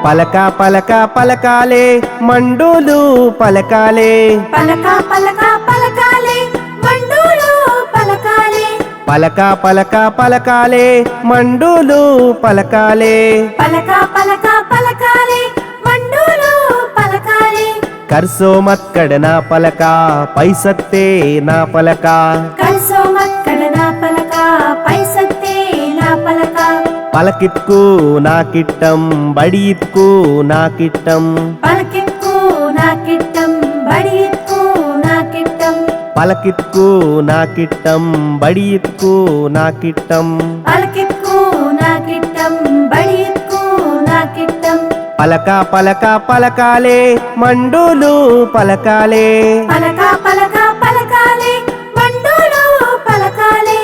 పలక పలక పలకాలే మండులు పలకాలే పలక పలక పలకాలే మండులు పలకాలే పలక పలక పలకాలే మండులు పలకాలే పలక పలక పలకాలే మండులు పలకాలే కర్సో మక్కడ నా పలక పైసత్తే నా పలక కల్సో మక్కడ నా పలక పైసత్తే నా పలక పలకిత్కు నా కిట్టం బడియిత్కు నా కిట్టం పలకెక్కు నా కిట్టం బడియెక్కు నా కిట్టం పలకిత్కు నా కిట్టం బడియిత్కు నా కిట్టం పలకెక్కు నా కిట్టం బడియెక్కు నా కిట్టం పలక పలక పలకాలే మండులు పలకాలే పలక పలక పలకాలే మండులు పలకాలే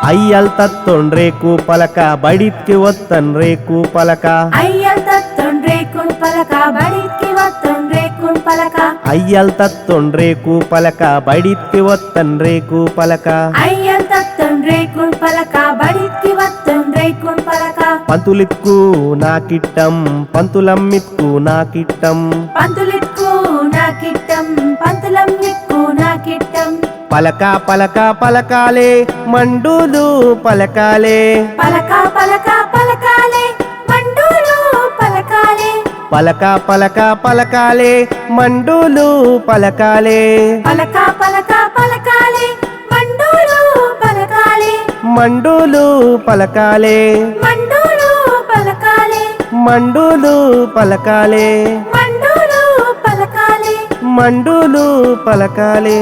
అయ్యల్ తత్తొండ్రేకు పలక బడిత్కి ఒత్తన్రేకు పలక అయ్యల్ తత్తొండ్రేకు పలక బడికి వత్తొండ్రేకు పలక అయ్యల్ తత్తొండ్రేకు పలక బడిత్కి ఒత్తన్రేకు పలక అయ్యల్ తత్తొండ్రేకు పలక బడికి వత్తొండ్రేకు పలక పంతులిత్కు నా కిట్టం పంతులమ్మిత్కు నా కిట్టం పంతులెక్కు నా కిట్టం పంతులమ్మిక్కు నా కిట్టం పలక పలక పలకాలే మండులు పలకాలే పలక పలక పలకాలే మండులు పలకాలే పలక పలక పలకాలే మండులు పలకాలే పలక పలక పలకాలే మండులు పలకాలే మండులు పలకాలే మండులు పలకాలే మండులు పలకాలే మండులు పలకాలే మండులు పలకాలే